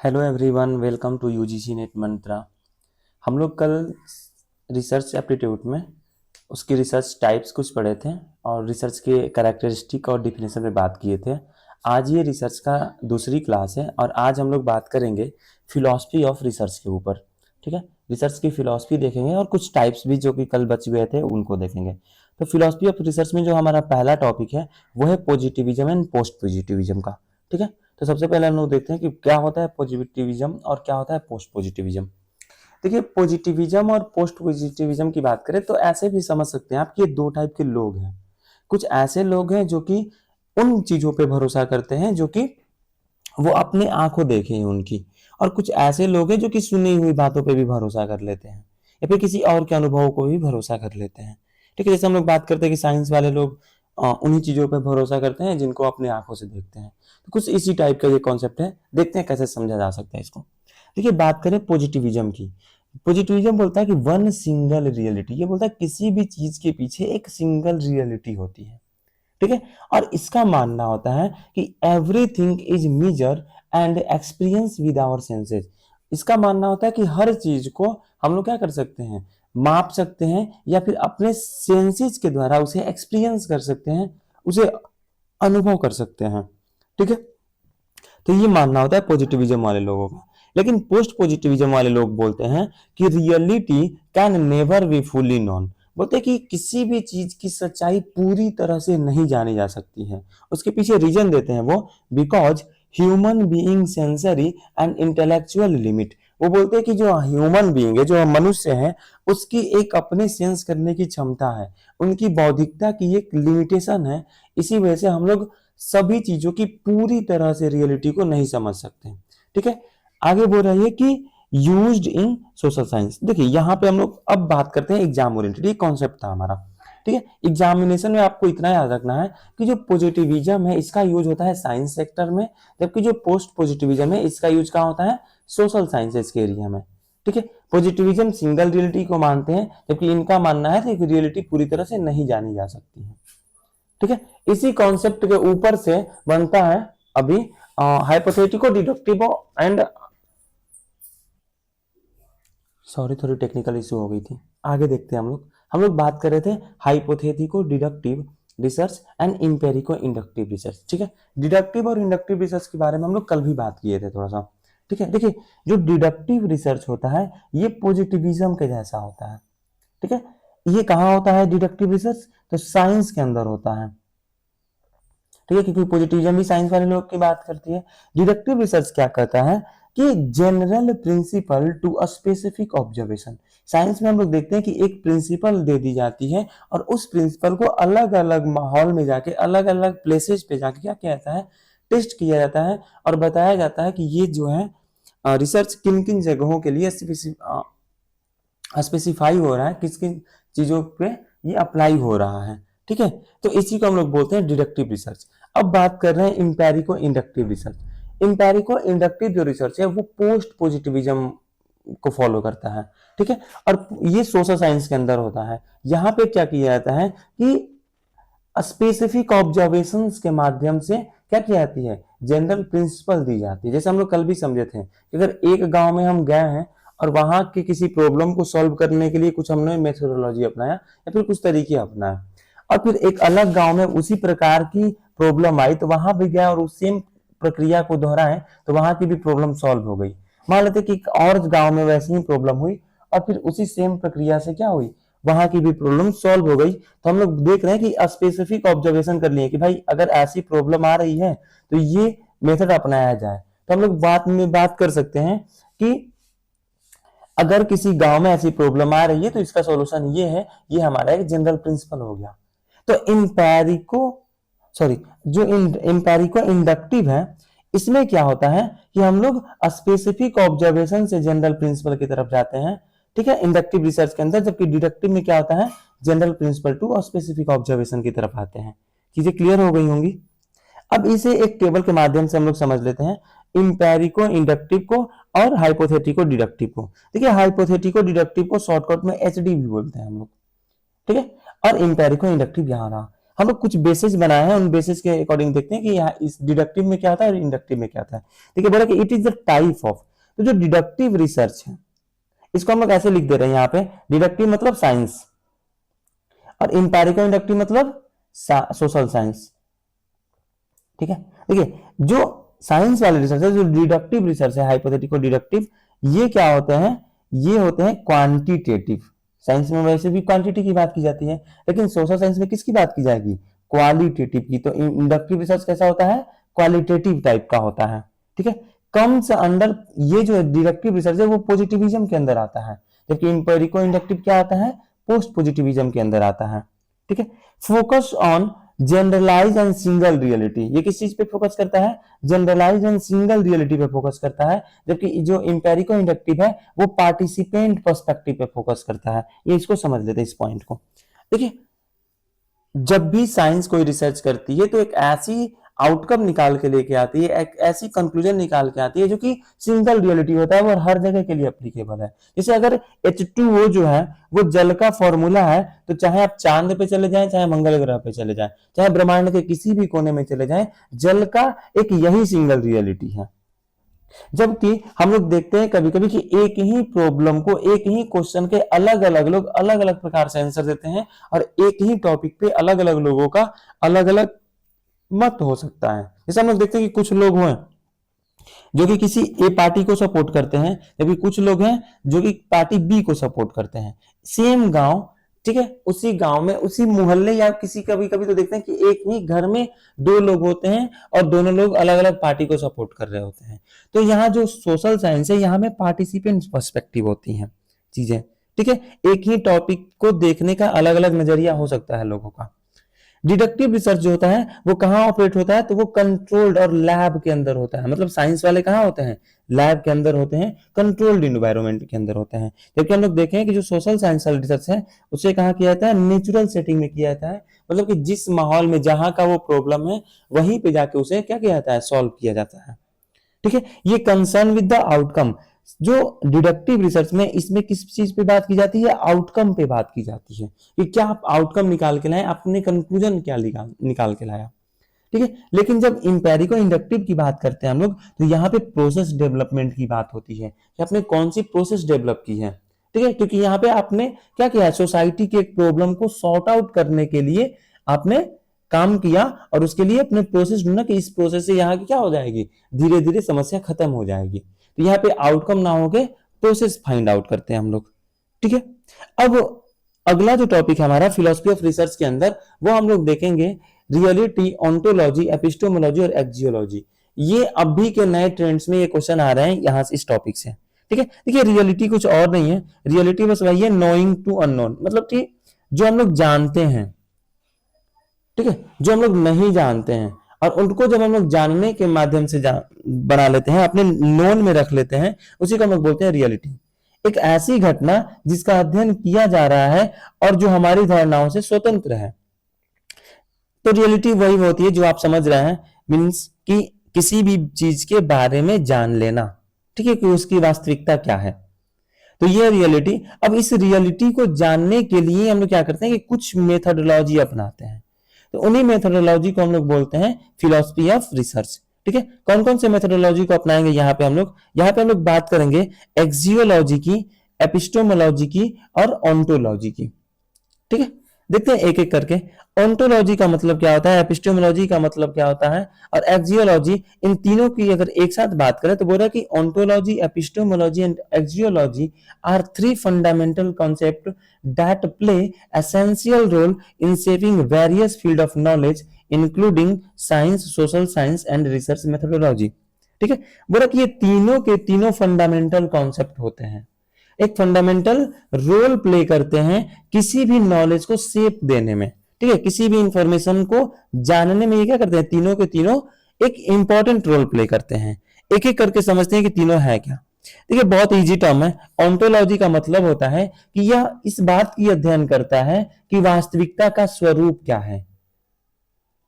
Hello everyone, welcome to UGC NET Mantra. हम लोग कल रिसर्च एप्टीट्यूड में उसकी रिसर्च टाइप्स कुछ पढ़े थे और रिसर्च के कैरेक्टरिस्टिक और डिफिनेशन पे बात किए थे। आज ये रिसर्च का दूसरी क्लास है और आज हम लोग बात करेंगे फिलॉसफी ऑफ रिसर्च के ऊपर। ठीक है, रिसर्च की फिलॉसफी देखेंगे और कुछ टाइप्स भी जो कि कल बच गए थे उनको देखेंगे। तो फिलॉसफी ऑफ रिसर्च में जो हमारा पहला टॉपिक है वो है पॉजिटिविज्म एंड पोस्ट पॉजिटिविज्म का। ठीक है, तो सबसे पहले हम लोग देखते हैं कि क्या होता है पॉजिटिविज्म और क्या होता है पोस्ट पॉजिटिविज्म। देखिए, पॉजिटिविज्म और पोस्ट पॉजिटिविज्म की बात करें तो ऐसे भी समझ सकते हैं आप कि ये दो टाइप के लोग हैं। कुछ ऐसे लोग हैं जो कि उन चीजों पे भरोसा करते हैं जो कि वो अपने आंखों देखे हैं उनकी, और कुछ ऐसे लोग हैं जो कि सुनी हुई बातों पे भी भरोसा कर लेते हैं या फिर किसी और के अनुभवों को भी भरोसा कर लेते हैं। ठीक है, जैसे हम लोग बात करते हैं कि साइंस वाले लोग उन्हीं चीजों पे भरोसा करते हैं जिनको अपने आंखों से देखते हैं। तो कुछ इसी टाइप का ये कॉन्सेप्ट है, देखते हैं कैसे समझा जा सकता है इसको। देखिए, बात करें पॉजिटिविज्म की। पॉजिटिविज्म बोलता है कि वन सिंगल रियलिटी, ये बोलता है किसी भी चीज के पीछे एक सिंगल रियलिटी होती है। ठीक है, और इसका मानना होता है कि everything is measure and experience with our senses. इसका मानना होता है कि हर चीज को हम लोग क्या कर सकते हैं, माप सकते हैं या फिर अपने सेंसेस के द्वारा उसे एक्सपीरियंस कर सकते हैं, उसे अनुभव कर सकते हैं। ठीक है, तो ये मानना होता है पॉजिटिविज्म वाले लोगों का। लेकिन पोस्ट पॉजिटिविज्म वाले लोग बोलते हैं कि reality can never be fully known. बोलते हैं कि किसी भी चीज की सच्चाई पूरी तरह से नहीं जानी जा सकती है। उसके पीछे रीजन देते हैं वो, because human being sensory and intellectual limit. वो बोलते हैं कि जो ह्यूमन बीइंग है, जो मनुष्य है, उसकी एक अपने सेंस करने की क्षमता है, उनकी बौद्धिकता की एक लिमिटेशन है। इसी वजह से हम लोग सभी चीजों की पूरी तरह से रियलिटी को नहीं समझ सकते। ठीक है, आगे बोल रही है कि यूज्ड इन सोशल साइंस। देखिए, यहाँ पे हम लोग अब बात करते हैं एग्जाम ओरिएंटेड, ये कॉन्सेप्ट था हमारा। ठीक है, एग्जामिनेशन में आपको इतना याद रखना है कि जो पॉजिटिविज्म है इसका यूज होता है साइंस सेक्टर में, जबकि जो पोस्ट पॉजिटिविज्म है इसका यूज कहाँ होता है, सोशल साइंसेस के एरिया में। ठीक है, पॉजिटिविज्म सिंगल रियलिटी को मानते हैं जबकि इनका मानना है कि रियलिटी पूरी तरह से नहीं जानी जा सकती है। ठीक है, इसी कॉन्सेप्ट के ऊपर से बनता है अभी हाइपोथेटिको डिडक्टिव एंड, सॉरी थोड़ी टेक्निकल इशू हो गई थी। आगे देखते हैं हम लोग बात कर रहे थे hypothetico deductive research and empirico inductive research. ठीक है, डिडक्टिव और इंडक्टिव रिसर्च के बारे में हम लोग कल भी बात किए थे थोड़ा सा। ठीक है, देखिए, जो डिडक्टिव रिसर्च होता है ये पॉजिटिविज्म के जैसा होता है। ठीक है, ये कहाँ होता है डिडक्टिव रिसर्च, तो साइंस के अंदर होता है। ठीक है, क्योंकि पॉजिटिविज्म भी साइंस वाले लोग की बात करती है। डिडक्टिव रिसर्च क्या कहता है कि general principle to a specific observation. Science में हम लोग देखते हैं कि एक प्रिंसिपल दे दी जाती है और उस प्रिंसिपल को अलग अलग माहौल में जाके, अलग अलग प्लेसेस पे जाके क्या किया जाता है, टेस्ट किया जाता है और बताया जाता है कि ये जो है रिसर्च किन किन जगहों के लिए स्पेसिफाई हो रहा है, किस किन चीजों पे ये अप्लाई हो रहा है। ठीक है, तो इसी को हम लोग बोलते हैं डिडक्टिव रिसर्च। अब बात कर रहे हैं इंपेरिको इंडक्टिव रिसर्च। इंपेरिको इंडक्टिव जो रिसर्च है वो पोस्ट पॉजिटिविज्म को फॉलो करता है। ठीक है, और ये सोशल साइंस के अंदर होता है। यहाँ पे क्या किया जाता है कि स्पेसिफिक ऑब्जर्वेशंस के माध्यम से क्या की जाती है, जनरल प्रिंसिपल दी जाती है। जैसे हम लोग कल भी समझे थे कि अगर एक गांव में हम गए हैं और वहां के किसी प्रॉब्लम को सॉल्व करने के लिए कुछ हमने मेथोडोलॉजी अपनाया या फिर कुछ तरीके अपनाए, और फिर एक अलग गांव में उसी प्रकार की प्रॉब्लम आई तो वहां भी गए और उस सेम प्रक्रिया को दोहराए तो वहां की भी प्रॉब्लम सॉल्व हो गई। मान लेते कि एक और गांव में वैसी ही प्रॉब्लम हुई और फिर उसी सेम प्रक्रिया से क्या हुई, वहां की भी प्रॉब्लम सॉल्व हो गई। तो हम लोग देख रहे हैं कि स्पेसिफिक ऑब्जर्वेशन कर लिए कि भाई अगर ऐसी प्रॉब्लम आ रही है तो ये मेथड अपनाया जाए। तो हम लोग बात में बात कर सकते हैं कि अगर किसी गांव में ऐसी प्रॉब्लम आ रही है तो इसका सॉल्यूशन ये है, ये हमारा एक जनरल प्रिंसिपल हो गया। तो इंपेरिको सॉरी जो इंपेरिको इंडक्टिव है इसमें क्या होता है कि हम लोग स्पेसिफिक ऑब्जर्वेशन से जनरल प्रिंसिपल की तरफ जाते हैं। ठीक है, इंडक्टिव रिसर्च के अंदर, जबकि डिडक्टिव में क्या होता है, जनरल प्रिंसिपल टू और स्पेसिफिक ऑब्जर्वेशन की तरफ आते हैं। चीजें क्लियर हो गई होंगी। अब इसे एक टेबल के माध्यम से हम लोग समझ लेते हैं, इंपेरिको इंडक्टिव को और हाइपोथेटिको डिडक्टिव को। देखिए, हाइपोथेटिको डिडक्टिव को शॉर्टकट में एचडी भी बोलते हैं हम लोग। ठीक है, और इंपेरिको इंडक्टिव यहाँ रहा। हम लोग कुछ बेसिस बनाए हैं, उन बेसिस के अकॉर्डिंग देखते हैं कि यहाँ इस डिडक्टिव में क्या आता है और इंडक्टिव में क्या आता है। ठीक है, बोला कि it is the type of, तो जो डिडक्टिव रिसर्च है इसको हम लोग ऐसे लिख दे रहे हैं यहाँ पे, डिडक्टिव मतलब साइंस और इंपेरिकल इंडक्टिव मतलब सोशल साइंस। ठीक है, देखिए जो साइंस वाले रिसर्च है, जो डिडक्टिव रिसर्च है, हाइपोथेटिकल डिडक्टिव, ये क्या होते हैं, ये होते हैं क्वांटिटेटिव। साइंस में वैसे भी क्वांटिटी की बात की जाती है, लेकिन सोशल साइंस में किसकी बात की जाएगी, क्वालिटेटिव की। तो इंडक्टिव रिसर्च कैसा होता है, क्वालिटेटिव टाइप का होता है। ठीक है, कम्स अंडर, ये जो डिडक्टिव रिसर्च है वो पॉजिटिविज्म के अंदर आता है, जबकि इंपेरिको इंडक्टिव क्या आता है, पोस्ट पॉजिटिविज्म के अंदर आता है। ठीक है, focus on generalize and single reality, ये किस चीज पे फोकस करता है, जनरलाइज एंड सिंगल रियलिटी पे फोकस करता है, जबकि जो इंपेरिको इंडक्टिव है वो पार्टिसिपेंट पर्सपेक्टिव पे फोकस करता है। ये इसको समझ लेते हैं इस पॉइंट को। देखिए जब भी साइंस कोई रिसर्च करती है तो एक ऐसी आउटकम निकाल के लेके आती है, एक ऐसी कंक्लूजन निकाल के आती है जो कि सिंगल रियलिटी होता है और हर जगह के लिए एप्लीकेबल है। जैसे अगर H2O जो है वो जल का फॉर्मूला है, तो चाहे आप चांद पे चले जाएं, चाहे मंगल ग्रह पे चले जाएं, चाहे ब्रह्मांड के किसी भी कोने में चले जाएं, जल का एक यही सिंगल रियलिटी है। जबकि हम लोग देखते हैं कभी कभी कि एक ही प्रॉब्लम को, एक ही क्वेश्चन के अलग अलग लोग अलग अलग प्रकार से आंसर देते हैं, और एक ही टॉपिक पे अलग अलग लोगों का अलग अलग मत हो सकता है। जैसे हम लोग देखते हैं कि कुछ लोग हैं जो कि किसी ए पार्टी को सपोर्ट करते हैं, जबकि कुछ लोग हैं जो कि पार्टी बी को सपोर्ट करते हैं। सेम गांव, ठीक है, उसी गांव में, उसी मोहल्ले, या किसी कभी कभी तो देखते हैं कि एक ही घर में दो लोग होते हैं और दोनों लोग अलग अलग पार्टी को सपोर्ट कर रहे होते हैं। तो यहाँ जो सोशल साइंस है, यहाँ में पार्टिसिपेंट पर्सपेक्टिव होती हैं चीजें। ठीक है, एक ही टॉपिक को देखने का अलग अलग नजरिया हो सकता है लोगों का। डिडक्टिव रिसर्च जो होता है वो कहाँ ऑपरेट होता है, तो वो कंट्रोल्ड और लैब के अंदर होता है। मतलब साइंस वाले कहाँ होते हैं, लैब के अंदर होते हैं, कंट्रोल्ड इन्वायरमेंट के अंदर होते हैं। जबकि हम लोग देखें कि जो सोशल साइंस वाला रिसर्च है उसे कहाँ किया जाता है, नेचुरल सेटिंग में किया जाता है। मतलब कि जिस माहौल में जहां का वो प्रॉब्लम है वहीं पे जाके उसे क्या किया जाता है, सॉल्व किया जाता है। ठीक है, ये कंसर्न विद द आउटकम। जो डिडक्टिव रिसर्च में, इसमें किस चीज पे बात की जाती है, आउटकम पे बात की जाती है कि क्या आप आउटकम निकाल के लाए, आपने कंक्लूजन क्या निकाल के लाया। ठीक है, लेकिन जब इंपेरिको इंडक्टिव की बात करते हैं हम लोग, तो यहाँ पे प्रोसेस डेवलपमेंट की बात होती है कि आपने कौन सी प्रोसेस डेवलप की है। ठीक है, क्योंकि यहाँ पे आपने क्या किया है, सोसाइटी के एक प्रॉब्लम को सॉर्ट आउट करने के लिए आपने काम किया, और उसके लिए अपने प्रोसेस ढूंढना कि इस प्रोसेस से यहाँ की क्या हो जाएगी, धीरे धीरे समस्या खत्म हो जाएगी। तो यहाँ पे आउटकम ना होके प्रोसेस फाइंड आउट करते हैं हम लोग। ठीक है, अब अगला जो टॉपिक है हमारा फिलोसफी ऑफ रिसर्च के अंदर, वो हम लोग देखेंगे रियलिटी, ऑन्टोलॉजी, एपिस्टेमोलॉजी और एक्जियोलॉजी। ये अभी के नए ट्रेंड्स में ये क्वेश्चन आ रहे हैं यहाँ से, इस टॉपिक से। ठीक है, देखिए रियलिटी कुछ और नहीं है, रियलिटी बस वही है नोइंग टू अननोन, मतलब कि जो हम लोग जानते हैं, ठीक है, जो हम लोग नहीं जानते हैं और उनको जब हम लोग जानने के माध्यम से बना लेते हैं, अपने नोन में रख लेते हैं, उसी को हम लोग बोलते हैं रियलिटी। एक ऐसी घटना जिसका अध्ययन किया जा रहा है और जो हमारी धारणाओं से स्वतंत्र है। तो रियलिटी वही होती है जो आप समझ रहे हैं, मीन्स कि किसी भी चीज के बारे में जान लेना, ठीक है, कि उसकी वास्तविकता क्या है। तो ये रियलिटी। अब इस रियलिटी को जानने के लिए हम लोग क्या करते हैं कि कुछ मेथोडोलॉजी अपनाते हैं। तो उन्हीं मेथोडोलॉजी को हम लोग बोलते हैं फिलॉसफी ऑफ रिसर्च। ठीक है, कौन कौन से मेथोडोलॉजी को अपनाएंगे यहाँ पे हम लोग बात करेंगे एक्सियोलॉजी की, एपिस्टेमोलॉजी की और ऑन्टोलॉजी की। ठीक है, देखते हैं एक एक करके। ऑन्टोलॉजी का मतलब क्या होता है, एपिस्टेमोलॉजी का मतलब क्या होता है, और एक्सियोलॉजी, इन तीनों की अगर एक साथ बात करें तो बोल रहा है कि ontology, epistemology and axiology are three fundamental concept that play essential role in shaping various field of knowledge including science, social science and research methodology. ठीक है, बोला कि ये तीनों के तीनों फंडामेंटल कॉन्सेप्ट होते हैं, एक फंडामेंटल रोल प्ले करते हैं किसी भी नॉलेज को शेप देने में। ठीक है, किसी भी इंफॉर्मेशन को जानने में ये क्या करते हैं, तीनों के तीनों एक इंपॉर्टेंट रोल प्ले करते हैं। एक एक करके समझते हैं कि तीनों है क्या। देखिए बहुत इजी टर्म है। ऑन्टोलॉजी का मतलब होता है कि यह इस बात की अध्ययन करता है कि वास्तविकता का स्वरूप क्या है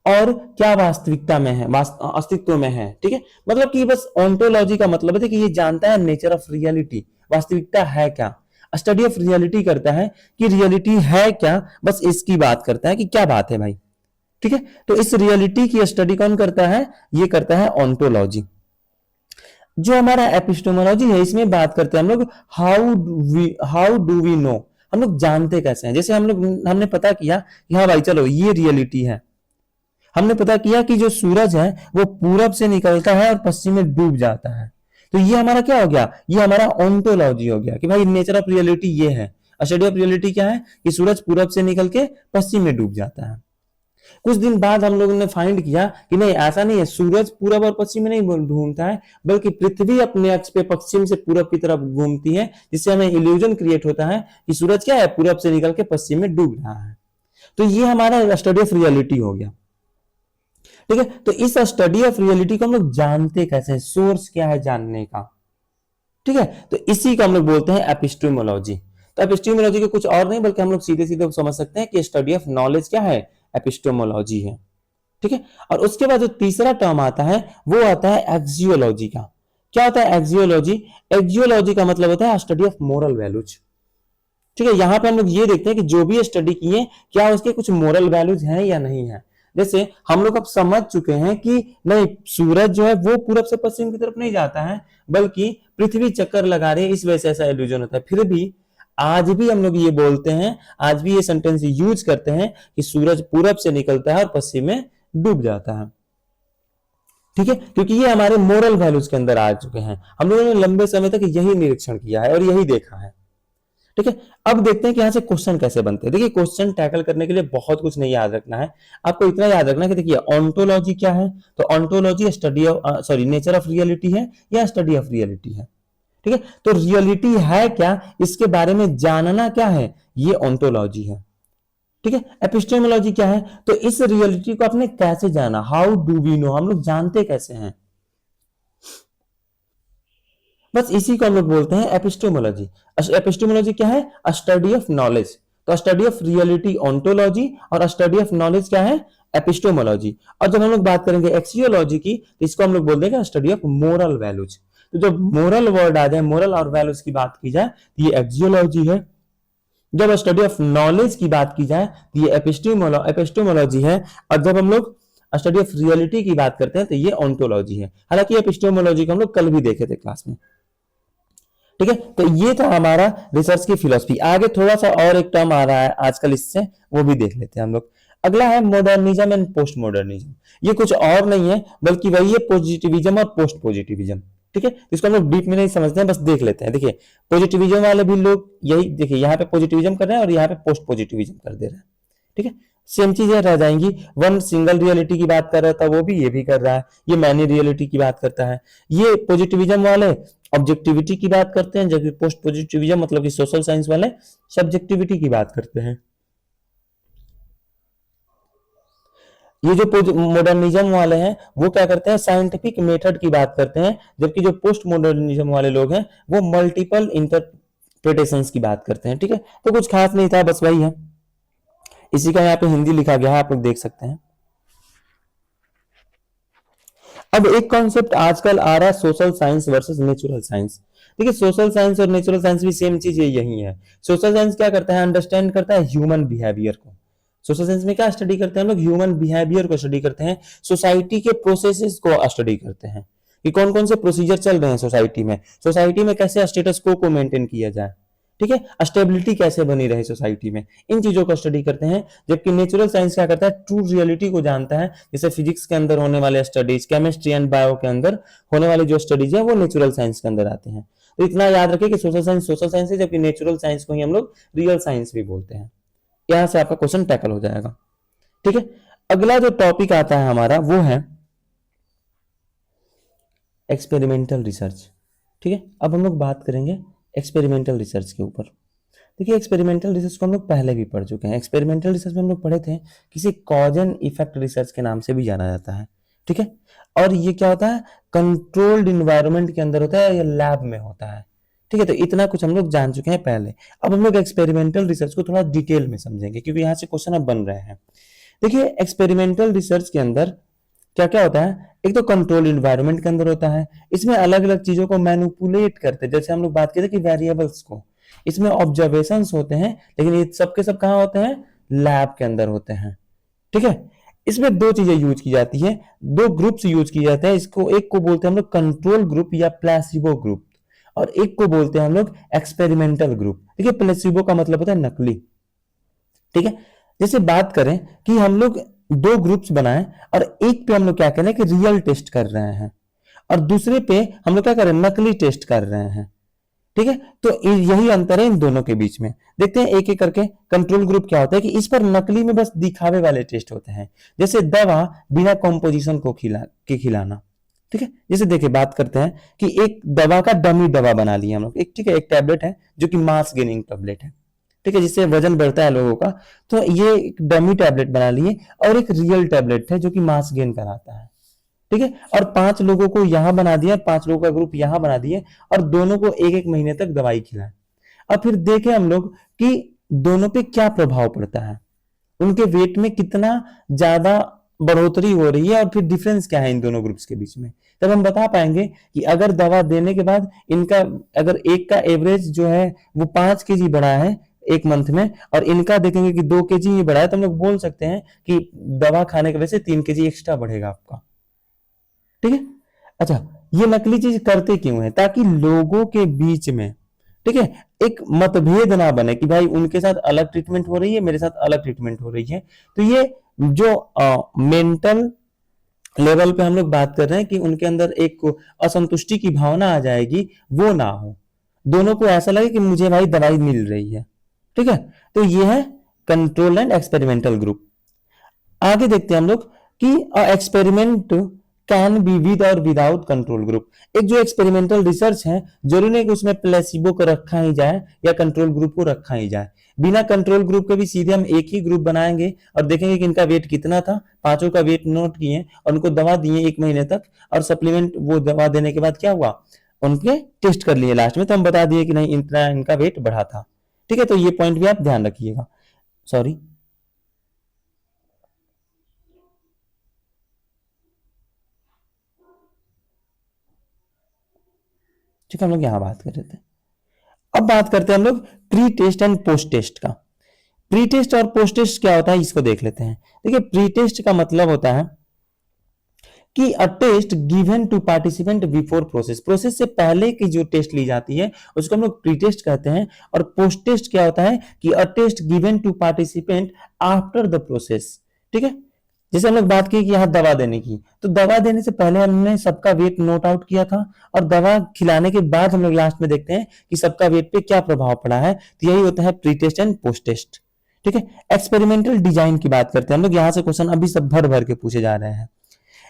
और क्या वास्तविकता में है, अस्तित्व में है। ठीक है, मतलब कि बस ऑन्टोलॉजी का मतलब है कि ये जानता है नेचर ऑफ रियलिटी, वास्तविकता है क्या, स्टडी ऑफ रियलिटी करता है कि रियलिटी है क्या, बस इसकी बात करता है कि क्या बात है भाई। ठीक है। तो इस रियलिटी की स्टडी कौन करता है? ये करता है ओंटोलॉजी। जो हमारा एपिस्टेमोलॉजी है, इसमें बात करते हैं हम लोग हाउ डू वी नो, हम लोग जानते कैसे हैं। जैसे हमने पता किया कि हाँ भाई चलो ये रियलिटी है, हमने पता किया कि जो सूरज है वो पूरब से निकलता है और पश्चिम में डूब जाता है। तो ये हमारा क्या हो गया? ये हमारा ओंटोलॉजी हो गया कि भाई नेचर ऑफ रियलिटी ये है। स्टडी ऑफ रियलिटी क्या है? कि सूरज पूरब से निकल के पश्चिम में डूब जाता है। कुछ दिन बाद हम लोगों ने फाइंड किया कि नहीं, ऐसा नहीं है, सूरज पूरब और पश्चिम में नहीं घूमता है, बल्कि पृथ्वी अपने अक्ष पे पश्चिम से पूरब की तरफ घूमती है, जिससे हमें इल्यूजन क्रिएट होता है कि सूरज क्या है, पूरब से निकल के पश्चिम में डूब रहा है। तो ये हमारा स्टडी ऑफ रियलिटी हो गया। ठीक है। तो इस स्टडी ऑफ रियलिटी को हम लोग जानते कैसे हैं? सोर्स क्या है जानने का? ठीक है। तो इसी को हम लोग बोलते हैं एपिस्टेमोलॉजी। तो एपिस्टेमोलॉजी के कुछ और नहीं, बल्कि हम लोग सीधे सीधे समझ सकते हैं कि स्टडी ऑफ नॉलेज क्या है? एपिस्टेमोलॉजी है। ठीक है। और उसके बाद जो तीसरा टर्म आता है वो आता है एक्सियोलॉजी का। क्या होता है एक्सियोलॉजी? एक्सियोलॉजी का मतलब होता है स्टडी ऑफ मोरल वैल्यूज। ठीक है। यहां पे हम लोग ये देखते हैं कि जो भी स्टडी किए, क्या उसके कुछ मोरल वैल्यूज हैं या नहीं है। जैसे हम लोग अब समझ चुके हैं कि नहीं, सूरज जो है वो पूरब से पश्चिम की तरफ नहीं जाता है, बल्कि पृथ्वी चक्कर लगा रही है, इस वजह से ऐसा इल्यूजन होता है। फिर भी आज भी हम लोग ये बोलते हैं, आज भी ये सेंटेंस यूज करते हैं कि सूरज पूरब से निकलता है और पश्चिम में डूब जाता है। ठीक है। क्योंकि ये हमारे मोरल वैल्यूज के अंदर आ चुके हैं। हम लोगों ने लंबे समय तक यही निरीक्षण किया है और यही देखा है। ठीक है। अब देखते हैं कि यहां से क्वेश्चन कैसे बनते हैं। देखिए, क्वेश्चन टैकल करने के लिए बहुत कुछ नहीं याद रखना है, आपको इतना याद रखना है कि देखिए ओंटोलॉजी क्या है। तो ontology study of nature of reality है या स्टडी ऑफ रियलिटी है। ठीक है। तो रियलिटी है क्या, इसके बारे में जानना क्या है, ये ओंटोलॉजी है। ठीक है। एपिस्टेमोलॉजी क्या है? तो इस रियलिटी को आपने कैसे जाना, हाउ डू वी नो, हम लोग जानते कैसे हैं, बस इसी को हम लोग बोलते हैं एपिस्टेमोलॉजी। एपिस्टेमोलॉजी क्या है? Study of knowledge. तो स्टडी ऑफ रियलिटी ओंटोलॉजी और स्टडी ऑफ नॉलेज क्या है? एपिस्टेमोलॉजी। और जब हम लोग बात करेंगे एक्सियोलॉजी की, तो इसको हम लोग बोल देंगे स्टडी ऑफ मोरल वैल्यूज। तो जब मोरल वर्ड आ जाए, मोरल और वैल्यूज की बात की जाए, तो ये एक्सियोलॉजी है। जब स्टडी ऑफ नॉलेज की बात की जाए तो ये एपिस्टेमोलॉजी है। और जब हम लोग स्टडी ऑफ रियलिटी की बात करते हैं तो ये ओंटोलॉजी है। हालांकि एपिस्टेमोलॉजी को हम लोग कल भी देखे थे क्लास में। ठीक है। तो ये था हमारा रिसर्च की फिलॉसफी। आगे थोड़ा सा और एक टर्म आ रहा है आजकल, इससे वो भी देख लेते हैं हम लोग। अगला है मॉडर्निज्म एंड पोस्ट मॉडर्निज्म। ये कुछ और नहीं है, बल्कि वही है पॉजिटिविज्म और पोस्ट पॉजिटिविज्म। ठीक है। इसको हम लोग डीप में नहीं समझते हैं, बस देख लेते हैं। देखिए, पॉजिटिविज्म वाले भी लोग यही, देखिए यहाँ पे पॉजिटिविज्म कर रहे हैं और यहाँ पे पोस्ट पॉजिटिविज्म कर दे रहे हैं। ठीक है। सेम चीजें रह जाएंगी। वन सिंगल रियलिटी की बात कर रहा था, वो भी ये भी कर रहा है। ये मैनी रियलिटी की बात करता है। ये पॉजिटिविज्म वाले ऑब्जेक्टिविटी की बात करते हैं, जबकि पोस्ट पॉजिटिविज्म मतलब कि सोशल साइंस वाले सब्जेक्टिविटी की बात करते हैं। ये जो मॉडर्निज्म वाले हैं वो क्या करते हैं? साइंटिफिक मेथड की बात करते हैं, जबकि जो पोस्ट मॉडर्निज्म वाले लोग हैं वो मल्टीपल इंटरप्रिटेशंस की बात करते हैं। ठीक है। तो कुछ खास नहीं था, बस वही है। इसी का यहाँ पे हिंदी लिखा गया है, आप लोग देख सकते हैं। अब एक कॉन्सेप्ट आजकल आ रहा है, social science versus natural science. देखिए, सोशल साइंस और नेचुरल साइंस भी सेम चीज यही है। सोशल साइंस क्या करता है? अंडरस्टैंड करता है ह्यूमन बिहेवियर को। सोशल साइंस में क्या स्टडी करते हैं हम लोग? ह्यूमन बिहेवियर को स्टडी करते हैं, सोसाइटी के प्रोसेसेस को स्टडी करते हैं कि कौन कौन से प्रोसीजर चल रहे हैं सोसाइटी में, सोसाइटी में कैसे स्टेटस को मेंटेन किया जाए। ठीक है। स्टेबिलिटी कैसे बनी रहे सोसाइटी में, इन चीजों को स्टडी करते हैं। जबकि नेचुरल साइंस क्या करता है? ट्रू रियलिटी को जानता है। जैसे फिजिक्स के अंदर होने वाले स्टडीज, केमिस्ट्री एंड बायो के अंदर होने वाले जो स्टडीज है वो नेचुरल साइंस के अंदर आते हैं। तो इतना याद रखिए कि सोशल साइंस है, जबकि नेचुरल साइंस को ही हम लोग रियल साइंस भी बोलते हैं। यहां से आपका क्वेश्चन टैकल हो जाएगा। ठीक है। अगला जो टॉपिक आता है हमारा वो है एक्सपेरिमेंटल रिसर्च। ठीक है। अब हम लोग बात करेंगे एक्सपेरिमेंटल रिसर्च के ऊपर। देखिए, एक्सपेरिमेंटल रिसर्च को हम लोग पहले भी पढ़ चुके हैं। एक्सपेरिमेंटल रिसर्च में हम लोग पढ़े थे, किसी कॉज एंड इफेक्ट रिसर्च के नाम से भी जाना जाता है। ठीक है। और ये क्या होता है? कंट्रोल्ड इन्वायरमेंट के अंदर होता है या लैब में होता है। ठीक है। तो इतना कुछ हम लोग जान चुके हैं पहले। अब हम लोग एक्सपेरिमेंटल रिसर्च को थोड़ा डिटेल में समझेंगे, क्योंकि यहाँ से क्वेश्चन अब बन रहे हैं। देखिए, एक्सपेरिमेंटल रिसर्च के अंदर क्या क्या होता है? एक तो कंट्रोल इन्वायरमेंट के अंदर होता है, इसमें अलग अलग चीजों को मैनिपुलेट करते हैं। जैसे हम लोग बात करते हैं कि वेरिएबल्स को, इसमें ऑब्जर्वेशंस होते हैं, लेकिन ये सब के सब कहाँ होते हैं? लैब के अंदर होते हैं। ठीक है। इसमें दो चीजें यूज की जाती है, दो ग्रुप्स यूज किए जाते हैं। इसको एक को बोलते हैं हम लोग कंट्रोल ग्रुप या प्लेसिबो ग्रुप, और एक को बोलते हैं हम लोग एक्सपेरिमेंटल ग्रुप। देखिए प्लेसिबो का मतलब होता है नकली, ठीक है। जैसे बात करें कि हम लोग दो ग्रुप्स बनाएं और एक पे हम लोग क्या कर रहे हैं कि रियल टेस्ट कर रहे हैं, और दूसरे पे हम लोग क्या कर रहे हैं, नकली टेस्ट कर रहे हैं, ठीक है। तो यही अंतर है इन दोनों के बीच में। देखते हैं एक एक करके। कंट्रोल ग्रुप क्या होता है कि इस पर नकली में बस दिखावे वाले टेस्ट होते हैं, जैसे दवा बिना कॉम्पोजिशन को खिलाना, ठीक है। जैसे देखिए बात करते हैं कि एक दवा का डमी दवा बना लिया हम लोग, एक ठीक है, एक टैबलेट है जो कि मास गेनिंग टैबलेट है, ठीक है, जिससे वजन बढ़ता है लोगों का। तो ये एक डमी टैबलेट बना लिए, और एक रियल टैबलेट है जो कि मास गेन कराता है, ठीक है। और 5 लोगों को यहां बना दिया, 5 लोगों का ग्रुप यहां बना दिए, और दोनों को एक एक महीने तक दवाई खिलाए। अब फिर देखें हम लोग कि दोनों पे क्या प्रभाव पड़ता है, उनके वेट में कितना ज्यादा बढ़ोतरी हो रही है, और फिर डिफरेंस क्या है इन दोनों ग्रुप्स के बीच में। तब हम बता पाएंगे कि अगर दवा देने के बाद इनका, अगर एक का एवरेज जो है वो 5 kg बढ़ा है एक मंथ में, और इनका देखेंगे कि 2 kg ही बढ़ा है, तो हम लोग बोल सकते हैं कि दवा खाने की वजह से 3 kg एक्स्ट्रा बढ़ेगा आपका, ठीक है। अच्छा, ये नकली चीज करते क्यों है, ताकि लोगों के बीच में, ठीक है, एक मतभेद ना बने कि भाई उनके साथ अलग ट्रीटमेंट हो रही है, मेरे साथ अलग ट्रीटमेंट हो रही है। तो ये जो मेंटल लेवल पे हम लोग बात कर रहे हैं कि उनके अंदर एक असंतुष्टि की भावना आ जाएगी, वो ना हो, दोनों को ऐसा लगे कि मुझे भाई दवाई मिल रही है, ठीक है। तो ये है कंट्रोल एंड एक्सपेरिमेंटल ग्रुप। आगे देखते हैं हम लोग कि एक्सपेरिमेंट कैन बी विद और विदाउट कंट्रोल ग्रुप। एक जो एक्सपेरिमेंटल रिसर्च है, जरूरी नहीं कि उसमें प्लेसिबो को रखा ही जाए या कंट्रोल ग्रुप को रखा ही जाए। बिना कंट्रोल ग्रुप के भी सीधे हम एक ही ग्रुप बनाएंगे और देखेंगे कि इनका वेट कितना था, पांचों का वेट नोट किए और उनको दवा दिए 1 महीने तक, और सप्लीमेंट वो दवा देने के बाद क्या हुआ, उनके टेस्ट कर लिए लास्ट में, तो हम बता दिए कि नहीं इतना इनका वेट बढ़ा था, ठीक है। तो ये पॉइंट भी आप ध्यान रखिएगा। सॉरी, ठीक है, हम लोग यहां बात कर रहे थे। अब बात करते हैं हम लोग pre test and post test का। प्री टेस्ट और पोस्ट टेस्ट क्या होता है इसको देख लेते हैं। देखिए प्री टेस्ट का मतलब होता है कि a test given to participant before process, process से पहले की जो टेस्ट ली जाती है उसको हम लोग प्री टेस्ट कहते हैं। और पोस्ट टेस्ट क्या होता है कि a test given to participant after the process, ठीक है। जैसे हम लोग बात की कि यहाँ दवा देने की, तो दवा देने से पहले हमने सबका वेट नोट आउट किया था, और दवा खिलाने के बाद हम लोग लास्ट में देखते हैं कि सबका वेट पे क्या प्रभाव पड़ा है। तो यही होता है pre test and post test, ठीक है। एक्सपेरिमेंटल डिजाइन की बात करते हैं हम लोग, यहाँ से क्वेश्चन अभी सब भर भर के पूछे जा रहे हैं।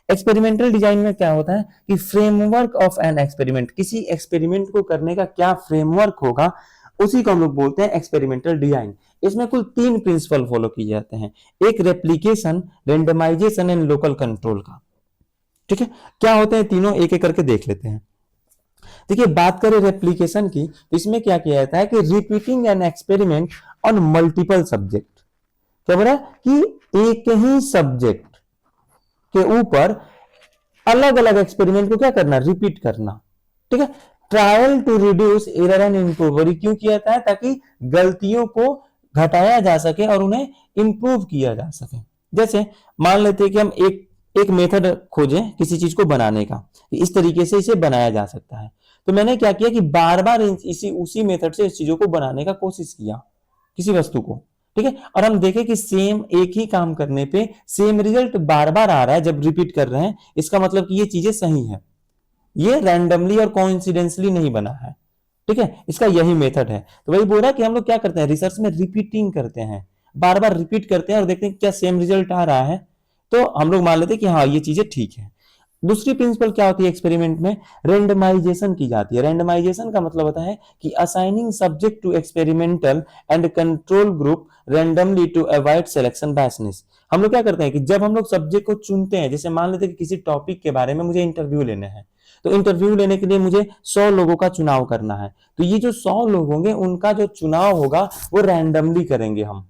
एक्सपेरिमेंटल डिजाइन में क्या होता है कि फ्रेमवर्क ऑफ एन एक्सपेरिमेंट, किसी एक्सपेरिमेंट को करने का क्या फ्रेमवर्क होगा, उसी को हम लोग बोलते हैं एक्सपेरिमेंटल डिजाइन। इसमें कुल 3 प्रिंसिपल फॉलो किए जाते हैं, एक replication, randomization and local control का, ठीक है। क्या होते हैं तीनों, एक एक करके देख लेते हैं। देखिए बात करें रेप्लीकेशन की, तो इसमें क्या किया जाता है कि repeating an experiment on multiple subject. क्या बोला कि एक ही सब्जेक्ट के ऊपर अलग अलग एक्सपेरिमेंट को क्या करना, रिपीट करना, ठीक है। Trial to reduce error and improve, क्यों किया जाता है, ताकि गलतियों को घटाया जा सके और उन्हें इंप्रूव किया जा सके। जैसे मान लेते हैं कि हम एक एक मेथड खोजें किसी चीज को बनाने का, इस तरीके से इसे बनाया जा सकता है। तो मैंने क्या किया कि बार बार इसी उसी मेथड से इस चीजों को बनाने का कोशिश किया, किसी वस्तु को, ठीक है। और हम देखें कि सेम एक ही काम करने पे सेम रिजल्ट बार बार आ रहा है जब रिपीट कर रहे हैं, इसका मतलब कि ये चीजें सही है, ये रैंडमली और कोइंसिडेंसली नहीं बना है, ठीक है। इसका यही मेथड है। तो वही बोल रहा है कि हम लोग क्या करते हैं रिसर्च में, रिपीटिंग करते हैं, बार बार रिपीट करते हैं और देखते हैं क्या सेम रिजल्ट आ रहा है, तो हम लोग मान लेते हैं कि हाँ ये चीजें ठीक है। दूसरी प्रिंसिपल क्या होती है एक्सपेरिमेंट में, रेंडमाइजेशन की जाती है। रेंडमाइजेशन का मतलब होता है कि assigning subject to experimental and control group randomly to avoid selection biasness. हम लोग क्या करते हैं कि जब हम लोग सब्जेक्ट को चुनते हैं, जैसे मान लेते हैं कि किसी टॉपिक के बारे में मुझे इंटरव्यू लेने हैं, तो इंटरव्यू लेने के लिए मुझे 100 लोगों का चुनाव करना है। तो ये जो 100 लोग होंगे उनका जो चुनाव होगा वो रैंडमली करेंगे हम,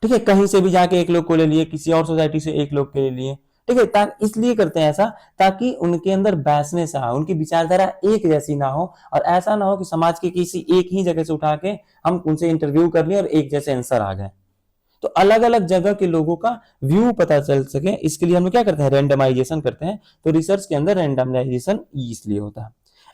ठीक है। कहीं से भी जाके एक लोग को ले लिए, किसी और सोसाइटी से एक लोग के ले लिए, ठीक है। इसलिए करते हैं ऐसा ताकि उनके अंदर बैसनेस आ, उनकी विचारधारा एक जैसी ना हो, और ऐसा ना हो कि समाज के किसी एक ही जगह से उठा के हम उनसे इंटरव्यू कर लिए और एक जैसे आंसर आ गए। तो अलग अलग जगह के लोगों का व्यू पता चल सके, इसके लिए हम लोग क्या करते हैं, रेंडमाइजेशन करते हैं। तो रिसर्च के अंदर रेंडमाइजेशन इसलिए होता है।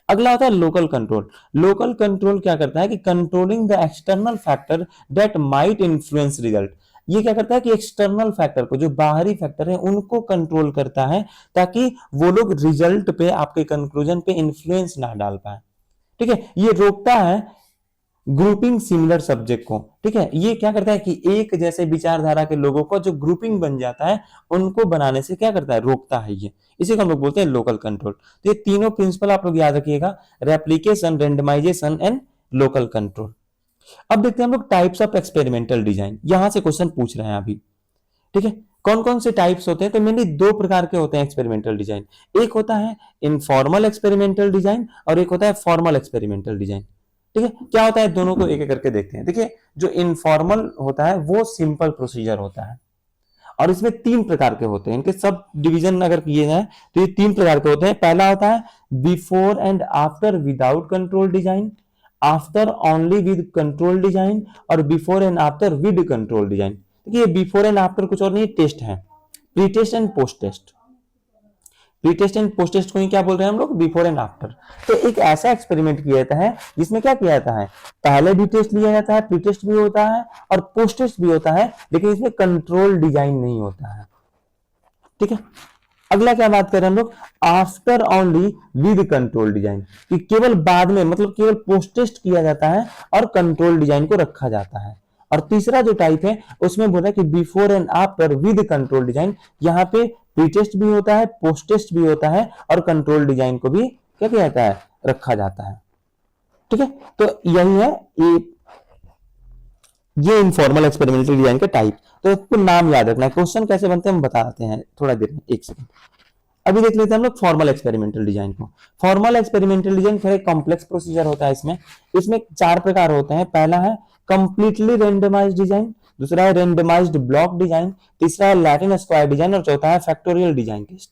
अगला होता है लोकल कंट्रोल। लोकल कंट्रोल क्या करता है कि controlling the external factor that might influence result. ये क्या करता है कि एक्सटर्नल फैक्टर को, जो बाहरी फैक्टर है उनको कंट्रोल करता है, ताकि वो लोग रिजल्ट पे, आपके कंक्लूजन पे इन्फ्लुएंस ना डाल पाए। ठीक है, ये रोकता है ग्रुपिंग सिमिलर सब्जेक्ट को। ठीक है, ये क्या करता है कि एक जैसे विचारधारा के लोगों को जो ग्रुपिंग बन जाता है उनको बनाने से क्या करता है, रोकता है ये। इसी को हम लोग बोलते हैं लोकल कंट्रोल। तो ये तीनों प्रिंसिपल आप लोग याद रखिएगा, replication, randomization and local control. अब देखते हैं हम लोग टाइप्स ऑफ एक्सपेरिमेंटल डिजाइन। यहां से क्वेश्चन पूछ रहे हैं अभी। ठीक है, कौन कौन से टाइप्स होते हैं, तो मेनली दो प्रकार के होते हैं एक्सपेरिमेंटल डिजाइन। एक होता है इनफॉर्मल एक्सपेरिमेंटल डिजाइन और एक होता है फॉर्मल एक्सपेरिमेंटल डिजाइन। ठीक है, क्या होता है, दोनों को एक एक करके देखते हैं। देखिए, जो इनफॉर्मल होता है वो सिंपल प्रोसीजर होता है और इसमें तीन प्रकार के होते हैं। इनके सब डिवीजन अगर किए जाए तो ये तीन प्रकार के होते हैं। पहला होता है before and after without control design, after only with control design और before and after with control design. देखिए, बिफोर एंड आफ्टर कुछ और नहीं, टेस्ट है, pre test and post test. Pre test and post test को ही क्या बोल रहे हैं हम लोग, बिफोर एंड आफ्टर। तो एक ऐसा एक्सपेरिमेंट किया जाता है जिसमें क्या किया जाता है, पहले भी टेस्ट लिया जाता है, प्री टेस्ट भी होता है और पोस्ट टेस्ट भी होता है, लेकिन इसमें कंट्रोल डिजाइन नहीं होता है। ठीक है, अगला क्या बात कर रहे हैं हम लोग, after only with control design, कि केवल बाद में, मतलब केवल पोस्ट टेस्ट किया जाता है और कंट्रोल डिजाइन को रखा जाता है। और तीसरा जो टाइप है उसमें बोला कि before and after with control design, यहाँ पे प्री टेस्ट भी होता है, पोस्ट टेस्ट भी होता है और कंट्रोल डिजाइन को भी क्या किया जाता है, रखा जाता है। ठीक है, तो यही है ये इनफॉर्मल एक्सपेरिमेंटल डिजाइन के टाइप। तो इसको नाम याद रखना है, क्वेश्चन कैसे बनते हैं हम बताते हैं थोड़ा देर में, एक सेकंड। अभी देख लेते हैं हम लोग फॉर्मल एक्सपेरिमेंटल डिजाइन को। फॉर्मल एक्सपेरिमेंटल डिजाइन थोड़ा कॉम्प्लेक्स प्रोसीजर होता है। इसमें चार प्रकार होते हैं। पहला है कंप्लीटली रेंडमाइज्ड डिजाइन, दूसरा है रेंडमाइज्ड ब्लॉक डिजाइन, तीसरा है लैटिन स्क्वायर डिजाइन और चौथा है फैक्टोरियल डिजाइन टेस्ट।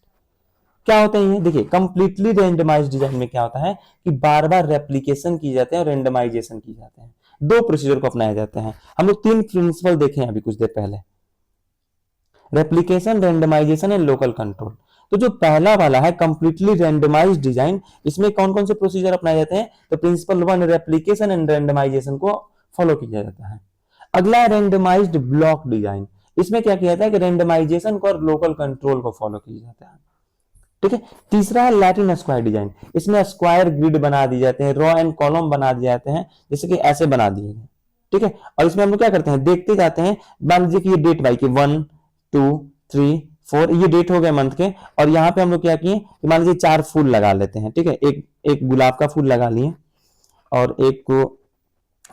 क्या होता है ये, देखिए कंप्लीटली रेंडमाइज्ड डिजाइन में क्या होता है कि बार बार रेप्लीकेशन की जाते हैं और रेंडमाइजेशन की जाते हैं। दो प्रोसीजर को अपनाए जाते हैं। हम लोग तीन प्रिंसिपल देखे हैं अभी कुछ देर पहले, replication, randomization and local control. तो जो पहला वाला है कंप्लीटली रेंडमाइज्ड डिजाइन, इसमें कौन कौन से प्रोसीजर अपनाए जाते हैं, तो principle one replication and randomization को फॉलो किया जाता है। अगला रेंडमाइज्ड ब्लॉक डिजाइन, इसमें क्या किया जाता है कि रेंडमाइजेशन को और लोकल कंट्रोल को फॉलो किया जाता है। ठीक है, तीसरा है लैटिन स्क्वायर डिजाइन, इसमें स्क्वायर ग्रिड बना दिए जाते हैं, रो एंड कॉलम बना दिए जाते हैं, जैसे कि ऐसे बना दिए गए। ठीक है, और इसमें हम लोग क्या करते हैं, देखते जाते हैं। मान लीजिए कि ये डेट बाई की 1 2 3 4 ये डेट हो गए मंथ के, और यहाँ पे हम लोग क्या किए कि मान लीजिए 4 फूल लगा लेते हैं। ठीक है, एक गुलाब का फूल लगा लिए और एक को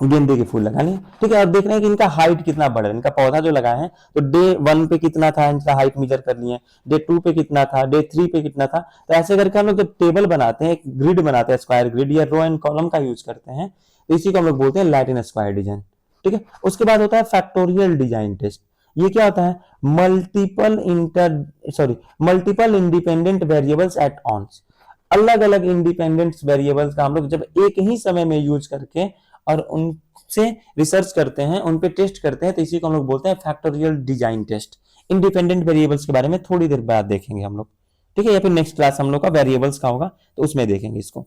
गेंदे के फूल लगा लिए। ठीक है, और देख रहे हैं कि इनका हाइट कितना बढ़ रहा है, इनका पौधा जो लगाए हैं, तो डे 1 पे कितना था इनका हाइट मेजर कर लिए, डे 2 पे कितना था, डे 3 पे कितना था। तो ऐसे करके हम लोग जब टेबल बनाते हैं, एक ग्रिड बनाते हैं, स्क्वायर ग्रिड या रो एंड कॉलम का यूज करते हैं, तो इसी को हम लोग बोलते हैं लैटिन स्क्वायर डिजाइन। ठीक है, उसके बाद होता है फैक्टोरियल डिजाइन टेस्ट। ये क्या होता है, मल्टीपल इंडिपेंडेंट वेरिएबल्स एट ऑन्स। अलग अलग इंडिपेंडेंट वेरिएबल्स का हम लोग जब एक ही समय में यूज करके और उनसे रिसर्च करते हैं, उन पे टेस्ट करते हैं, तो इसी को हम लोग बोलते हैं factorial design test. Independent variables के बारे में थोड़ी देर बाद देखेंगे हम लोग। ठीक है, या फिर नेक्स्ट क्लास हम लोग का वेरिएबल्स का होगा तो उसमें देखेंगे इसको।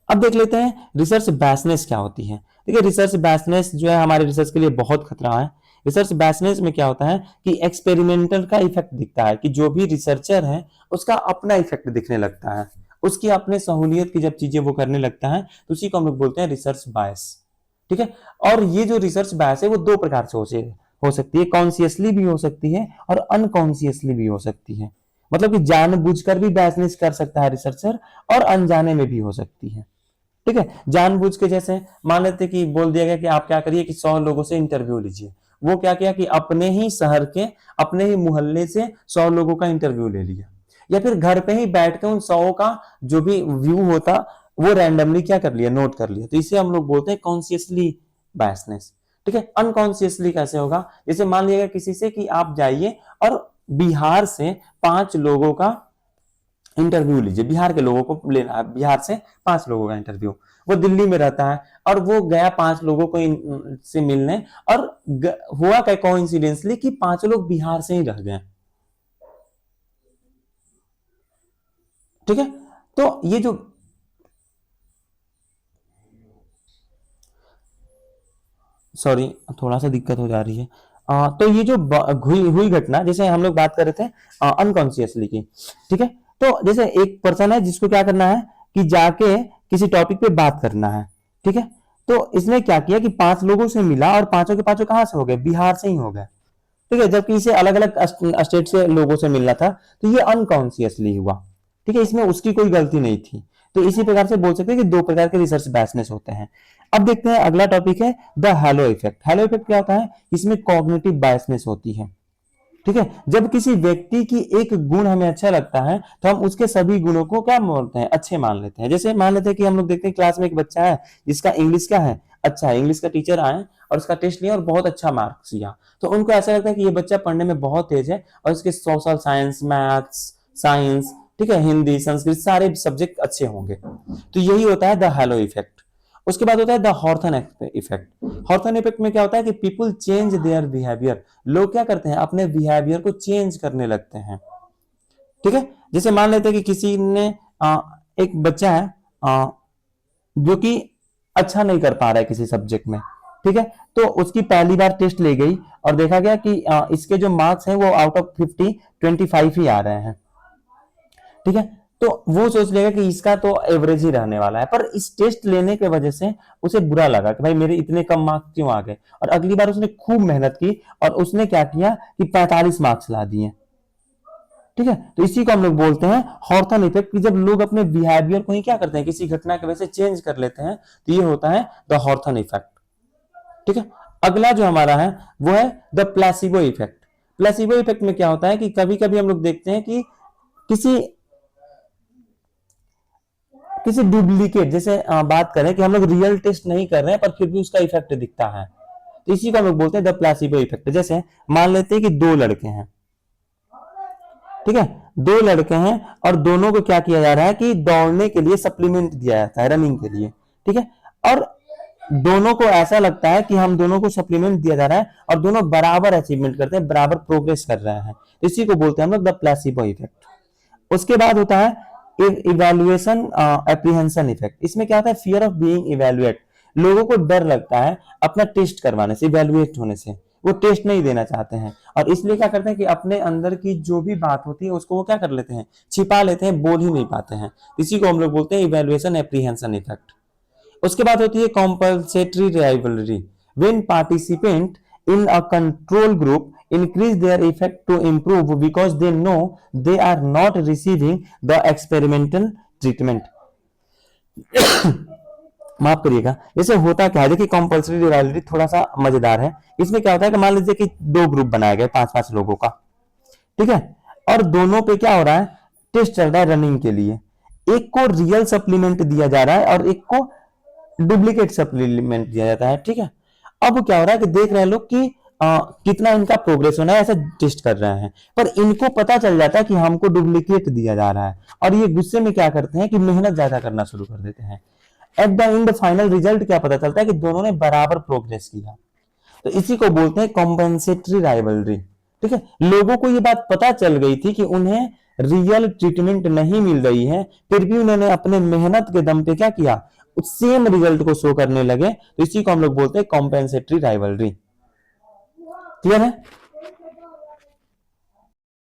अब देख लेते हैं रिसर्च बैसनेस क्या होती है। देखिए, रिसर्च बैसनेस जो है हमारे रिसर्च के लिए बहुत खतरा है। रिसर्च बैसनेस में क्या होता है कि एक्सपेरिमेंटल का इफेक्ट दिखता है, कि जो भी रिसर्चर है उसका अपना इफेक्ट दिखने लगता है, उसकी अपने सहूलियत की जब चीजें वो करने लगता है, तो उसी को हम लोग बोलते हैं रिसर्च बायस। ठीक है, और ये जो रिसर्च बायस है वो दो प्रकार से हो सकती है, कॉन्शियसली भी हो सकती है और अनकॉन्शियसली भी हो सकती है। मतलब कि जानबूझकर भी बायसनेस कर सकता है रिसर्चर और अनजाने में भी हो सकती है। ठीक है, जानबूझ के, जैसे मान लेते कि बोल दिया गया कि आप क्या करिए कि 100 लोगों से इंटरव्यू लीजिए, वो क्या किया कि अपने ही शहर के, अपने ही मोहल्ले से 100 लोगों का इंटरव्यू ले लिया, या फिर घर पे ही बैठ के उन 100 का जो भी व्यू होता वो रैंडमली क्या कर लिया, नोट कर लिया। तो इसे हम लोग बोलते हैं कॉन्शियसली बायसनेस। ठीक है, अनकॉन्शियसली कैसे होगा, जैसे मान लिया किसी से कि आप जाइए और बिहार से 5 लोगों का इंटरव्यू लीजिए, बिहार के लोगों को लेना है, बिहार से 5 लोगों का इंटरव्यू। वो दिल्ली में रहता है और वो गया 5 लोगों को से मिलने, और हुआ क्या कोइंसिडेंसली कि 5 लोग बिहार से ही रह गए। ठीक है, तो ये जो सॉरी थोड़ा सा दिक्कत हो जा रही है। तो ये जो हुई हुई घटना, जैसे हम लोग बात कर रहे थे अनकॉन्शियसली की, ठीक है, तो जैसे एक पर्सन है जिसको क्या करना है कि जाके किसी टॉपिक पे बात करना है, ठीक है, तो इसने क्या किया कि 5 लोगों से मिला और पांचों के पांचों कहां से हो गए, बिहार से ही हो गए। ठीक है, जबकि इसे अलग अलग स्टेट से लोगों से मिलना था, तो ये अनकॉन्शियसली हुआ। ठीक है, इसमें उसकी कोई गलती नहीं थी। तो इसी प्रकार से बोल सकते हैं कि 2 प्रकार के रिसर्च बायसनेस होते हैं। अब देखते हैं अगला टॉपिक है the hello effect. Hello effect क्या होता है, इसमें कॉग्निटिव बायसनेस होती है। ठीक है, जब किसी व्यक्ति की एक गुण हमें अच्छा लगता है तो हम उसके सभी गुणों को क्या बोलते हैं, अच्छे मान लेते हैं। जैसे मान लेते हैं कि हम लोग देखते हैं क्लास में एक बच्चा है जिसका इंग्लिश क्या है, अच्छा है, इंग्लिश का टीचर आए और उसका टेस्ट लिया और बहुत अच्छा मार्क्स लिया, तो उनको ऐसा लगता है कि ये बच्चा पढ़ने में बहुत तेज है और इसके सोशल साइंस, मैथ्स, साइंस, ठीक है, हिंदी, संस्कृत, सारे सब्जेक्ट अच्छे होंगे। तो यही होता है द हैलो इफेक्ट। उसके बाद होता है द हॉर्थन इफेक्ट। हॉर्थन इफेक्ट में क्या होता है कि पीपल चेंज देयर बिहेवियर, लोग क्या करते हैं, अपने बिहेवियर को चेंज करने लगते हैं। ठीक है, जैसे मान लेते हैं कि किसी ने एक बच्चा है जो कि अच्छा नहीं कर पा रहा है किसी सब्जेक्ट में, ठीक है, तो उसकी पहली बार टेस्ट ली गई और देखा गया कि इसके जो मार्क्स हैं वो आउट ऑफ 50 25 ही आ रहे हैं। ठीक है, तो वो सोच लेगा कि इसका तो एवरेज ही रहने वाला है, पर इस टेस्ट लेने के वजह से उसे बुरा लगा कि भाई मेरे इतने कम मार्क्स क्यों आ गए, और अगली बार उसने खूब मेहनत की और उसने क्या किया कि 45 मार्क्स ला दिए। ठीक है, तो इसी को हम लोग बोलते हैं हॉर्थन इफेक्ट, कि जब लोग अपने बिहेवियर को ही क्या करते हैं, किसी घटना की वजह से चेंज कर लेते हैं, तो ये होता है द हॉर्थन इफेक्ट। ठीक है, अगला जो हमारा है वो है the placebo effect. Placebo effect में क्या होता है कि कभी कभी हम लोग देखते हैं कि किसी किसी डुप्लीकेट, जैसे बात करें कि हम लोग रियल टेस्ट नहीं कर रहे हैं पर फिर भी उसका इफेक्ट दिखता है, तो इसी को हम लोग बोलते हैं द प्लेसिबो इफेक्ट। जैसे मान लेते हैं कि 2 लड़के हैं, ठीक है, 2 लड़के हैं और दोनों को क्या किया जा रहा है कि दौड़ने के लिए सप्लीमेंट दिया जाता है, रनिंग के लिए। ठीक है, और दोनों को ऐसा लगता है कि हम दोनों को सप्लीमेंट दिया जा रहा है और दोनों बराबर अचीवमेंट करते हैं, बराबर प्रोग्रेस कर रहे हैं, इसी को बोलते हैं हम लोग द प्लेसिबो इफेक्ट। उसके बाद होता है इवैल्यूएशन एप्रीहेंशन इफेक्ट। इसमें क्या होता है, फियर ऑफ बीइंग इवैल्यूएट, लोगों को डर लगता है अपना टेस्ट करवाने से, इवैल्यूएट होने से, वो टेस्ट नहीं देना चाहते हैं और इसलिए क्या करते हैं कि अपने अंदर की जो भी बात होती है उसको वो क्या कर लेते हैं, छिपा लेते हैं, बोल ही नहीं पाते हैं, इसी को हम लोग बोलते हैं इवैल्यूएशन एप्रीहेंशन इफेक्ट। उसके बाद होती है compensatory rivalry, when participant in a control group increase their effect to improve because they know they are not receiving the experimental treatment। माफ करिएगा, जैसे होता क्या है, देखिए कंपल्सरी रिवाइवलरी थोड़ा सा मजेदार है। इसमें क्या होता है कि मान लीजिए कि 2 ग्रुप बनाए गए 5-5 लोगों का, ठीक है, और दोनों पे क्या हो रहा है, टेस्ट चल रहा है रनिंग के लिए, एक को रियल सप्लीमेंट दिया जा रहा है और एक को डुप्लीकेट सप्लीमेंट दिया जाता है। ठीक है, अब क्या हो रहा है कि देख रहे हैं लोग कि कितना इनका प्रोग्रेस होना है, ऐसा टेस्ट कर रहे हैं, पर इनको पता चल जाता है कि हमको डुप्लीकेट दिया जा रहा है और ये गुस्से में क्या करते हैं कि मेहनत ज्यादा करना शुरू कर देते हैं। At the end final result क्या पता चलता है कि दोनों ने बराबर प्रोग्रेस किया, तो इसी को बोलते हैं कॉम्पेंसेटरी राइवलरी। ठीक है, लोगों को ये बात पता चल गई थी कि उन्हें रियल ट्रीटमेंट नहीं मिल रही है, फिर भी उन्होंने अपने मेहनत के दम पे क्या किया, सेम रिजल्ट को शो करने लगे, तो इसी को हम लोग बोलते हैं कॉम्पेंसेटरी राइवलरी। क्लियर है?